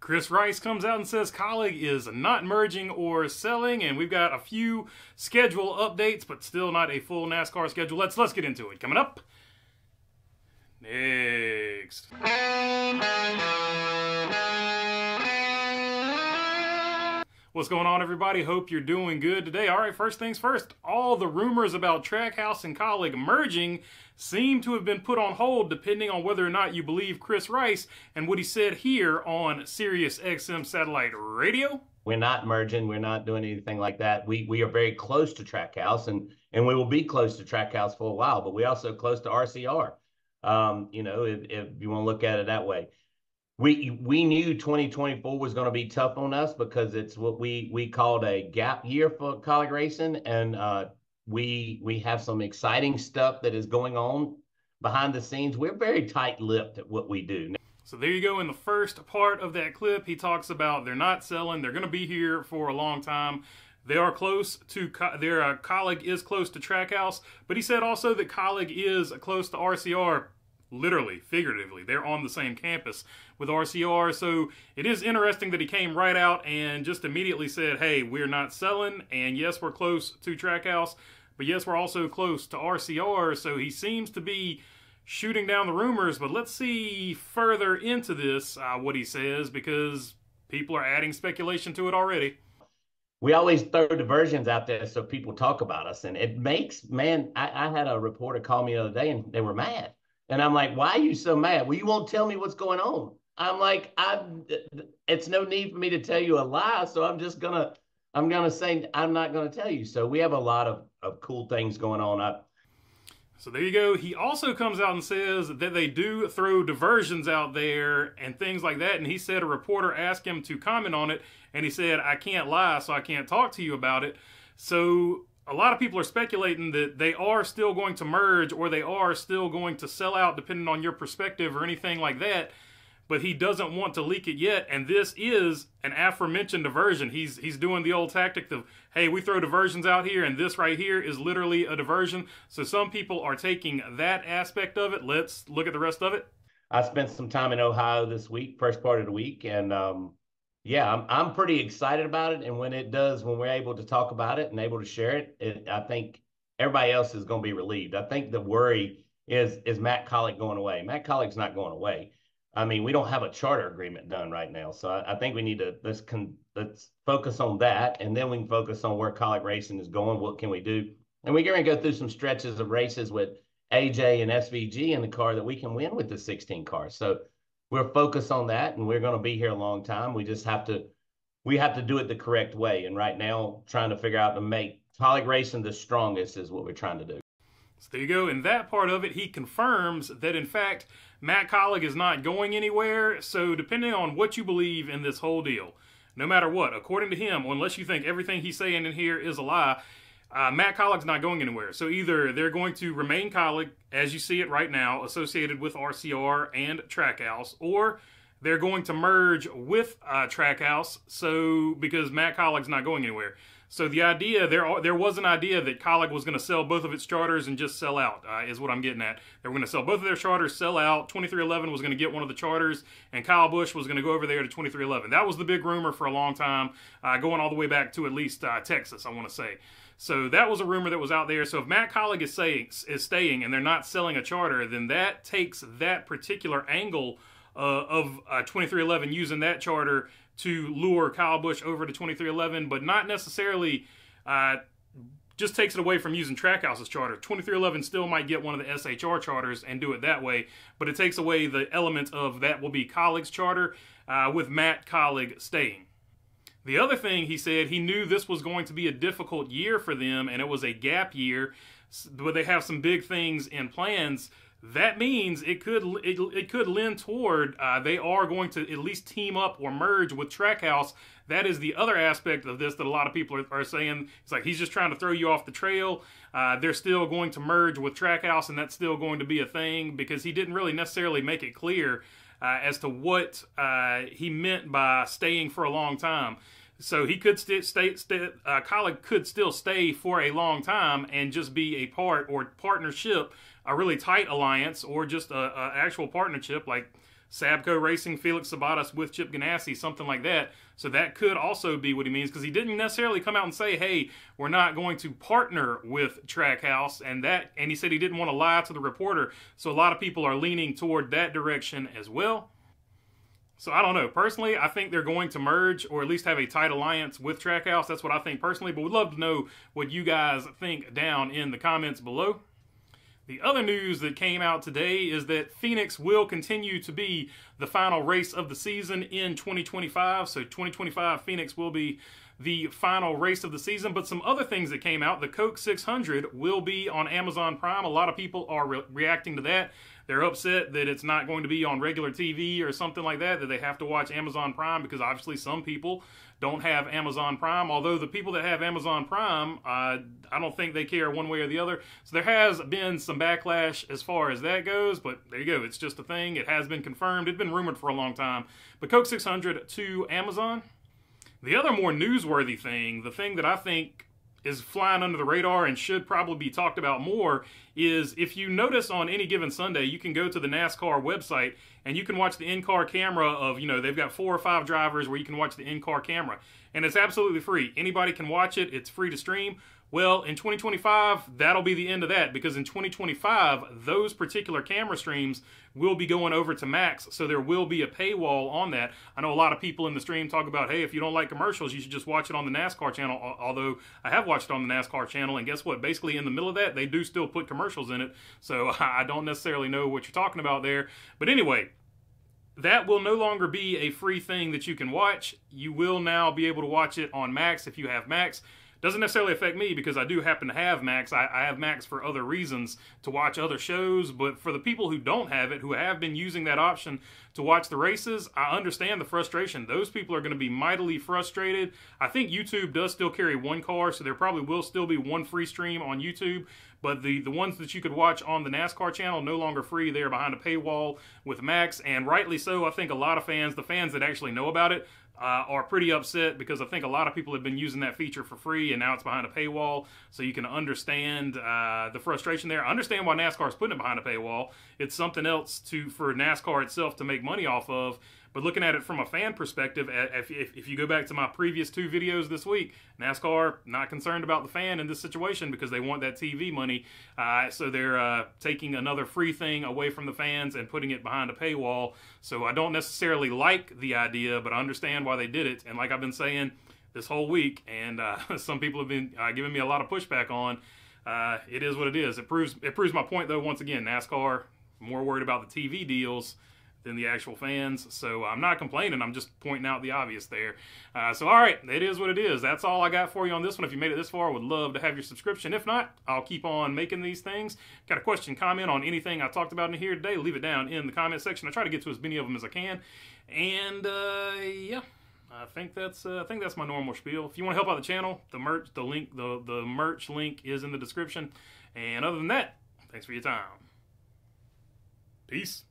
Chris Rice comes out and says Kaulig is not merging or selling, and we've got a few schedule updates, but still not a full NASCAR schedule. Let's get into it. Coming up next. What's going on, everybody? Hope you're doing good today. All right, first things first, all the rumors about Trackhouse and Kaulig merging seem to have been put on hold depending on whether or not you believe Chris Rice and what he said here on Sirius XM satellite radio. We're not merging. We're not doing anything like that. We are very close to Trackhouse, and we will be close to Trackhouse for a while, but we're also close to RCR, if you want to look at it that way. We knew 2024 was going to be tough on us because it's what we called a gap year for Kaulig racing, and we have some exciting stuff that is going on behind the scenes. We're very tight-lipped at what we do. So there you go. In the first part of that clip, he talks about they're not selling. They're going to be here for a long time. They are close to Kaulig is close to Trackhouse, but he said also that Kaulig is close to RCR. Literally, figuratively, they're on the same campus with RCR. So it is interesting that he came right out and just immediately said, hey, we're not selling, and yes, we're close to Trackhouse, but yes, we're also close to RCR. So he seems to be shooting down the rumors, but let's see further into this, what he says, because people are adding speculation to it already. We always throw diversions out there so people talk about us, and it makes, man, I had a reporter call me the other day, and they were mad. And I'm like, why are you so mad? Well, you won't tell me what's going on. I'm like, it's no need for me to tell you a lie. So I'm going to say, I'm not going to tell you. So we have a lot of cool things going on. So there you go. He also comes out and says that they do throw diversions out there and things like that. And he said a reporter asked him to comment on it. And he said, I can't lie, so I can't talk to you about it. So a lot of people are speculating that they are still going to merge or they are still going to sell out, depending on your perspective or anything like that. But he doesn't want to leak it yet. And this is an aforementioned diversion. He's doing the old tactic of, hey, we throw diversions out here, and this right here is literally a diversion. So some people are taking that aspect of it. Let's look at the rest of it. I spent some time in Ohio this week, first part of the week, and yeah, I'm pretty excited about it. And when we're able to talk about it and able to share it, I think everybody else is going to be relieved. I think the worry is Matt Kaulig going away. Matt Kaulig's not going away. I mean, we don't have a charter agreement done right now. So I think we need to, let's focus on that. And then we can focus on where Kaulig racing is going. What can we do? And we're going to go through some stretches of races with AJ and SVG in the car that we can win with the 16 car. So we're focused on that, and we're going to be here a long time. We just have to do it the correct way. And right now, trying to figure out to make Kaulig racing the strongest is what we're trying to do. So there you go. In that part of it, he confirms that, in fact, Matt Kaulig is not going anywhere. So depending on what you believe in this whole deal, no matter what, according to him, unless you think everything he's saying in here is a lie, Matt Kaulig's not going anywhere. So either they're going to remain Kaulig, as you see it right now, associated with RCR and Trackhouse, or they're going to merge with Trackhouse, so because Matt Kaulig's not going anywhere. So the idea, there was an idea that Kaulig was going to sell both of its charters and just sell out, is what I'm getting at. They were going to sell both of their charters, sell out. 2311 was going to get one of the charters, and Kyle Busch was going to go over there to 2311. That was the big rumor for a long time, going all the way back to at least Texas, I want to say. So that was a rumor that was out there. So if Matt Kaulig is staying and they're not selling a charter, then that takes that particular angle of 2311 using that charter to lure Kyle Busch over to 2311, but not necessarily just takes it away from using Trackhouse's charter. 2311 still might get one of the SHR charters and do it that way, but it takes away the element of that will be Kaulig's charter with Matt Kaulig staying. The other thing he said, he knew this was going to be a difficult year for them, and it was a gap year, but they have some big things in plans. That means it could lend toward they are going to at least team up or merge with Trackhouse. That is the other aspect of this that a lot of people are saying. It's like he's just trying to throw you off the trail. They're still going to merge with Trackhouse, and that's still going to be a thing because he didn't really necessarily make it clear as to what he meant by staying for a long time. So he could Kaulig could still stay for a long time and just be a part or partnership, a really tight alliance, or just a actual partnership like Sabco Racing, Felix Sabates with Chip Ganassi, something like that. So that could also be what he means, because he didn't necessarily come out and say, hey, we're not going to partner with Trackhouse, and he said he didn't want to lie to the reporter. So a lot of people are leaning toward that direction as well. So I don't know. Personally, I think they're going to merge, or at least have a tight alliance with Trackhouse. That's what I think personally, but we'd love to know what you guys think down in the comments below. The other news that came out today is that Phoenix will continue to be the final race of the season in 2025. So 2025 Phoenix will be the final race of the season. But some other things that came out, the Coke 600 will be on Amazon Prime. A lot of people are reacting to that. They're upset that it's not going to be on regular TV or something like that they have to watch Amazon Prime, because obviously some people don't have Amazon Prime. Although the people that have Amazon Prime, I don't think they care one way or the other. So there has been some backlash as far as that goes, but there you go. It's just a thing. It has been confirmed. It's been rumored for a long time. But Coke 600 to Amazon. The other more newsworthy thing, the thing that I think is flying under the radar and should probably be talked about more, is if you notice on any given Sunday, you can go to the NASCAR website and you can watch the in-car camera of, they've got 4 or 5 drivers where you can watch the in-car camera. And it's absolutely free. Anybody can watch it. It's free to stream. Well, in 2025, that'll be the end of that, because in 2025, those particular camera streams will be going over to Max, so there will be a paywall on that. I know a lot of people in the stream talk about, hey, if you don't like commercials, you should just watch it on the NASCAR channel, although I have watched it on the NASCAR channel, and guess what? Basically, in the middle of that, they do still put commercials in it, so I don't necessarily know what you're talking about there. But anyway, that will no longer be a free thing that you can watch. You will now be able to watch it on Max if you have Max. Doesn't necessarily affect me, because I do happen to have Max. I have Max for other reasons, to watch other shows, but for the people who don't have it, who have been using that option to watch the races, I understand the frustration. Those people are going to be mightily frustrated. I think YouTube does still carry one car, so there probably will still be one free stream on YouTube, but the ones that you could watch on the NASCAR channel, no longer free. They are behind a paywall with Max, and rightly so. I think a lot of fans, the fans that actually know about it, are pretty upset, because I think a lot of people have been using that feature for free, and now it's behind a paywall, so you can understand the frustration there. I understand why NASCAR is putting it behind a paywall. It's something else for NASCAR itself to make money off of. But looking at it from a fan perspective, if you go back to my previous 2 videos this week, NASCAR not concerned about the fan in this situation, because they want that TV money. So they're taking another free thing away from the fans and putting it behind a paywall. So I don't necessarily like the idea, but I understand why they did it. And like I've been saying this whole week, and some people have been giving me a lot of pushback on, it is what it is. It proves my point, though, once again. NASCAR more worried about the TV deals than the actual fans. So I'm not complaining. I'm just pointing out the obvious there. So all right, it is what it is. That's all I got for you on this one. If you made it this far, I would love to have your subscription. If not, I'll keep on making these things. Got a question, comment on anything I talked about in here today, leave it down in the comment section. I try to get to as many of them as I can. And yeah, I think that's my normal spiel. If you want to help out the channel, the merch link is in the description. And other than that, thanks for your time. Peace.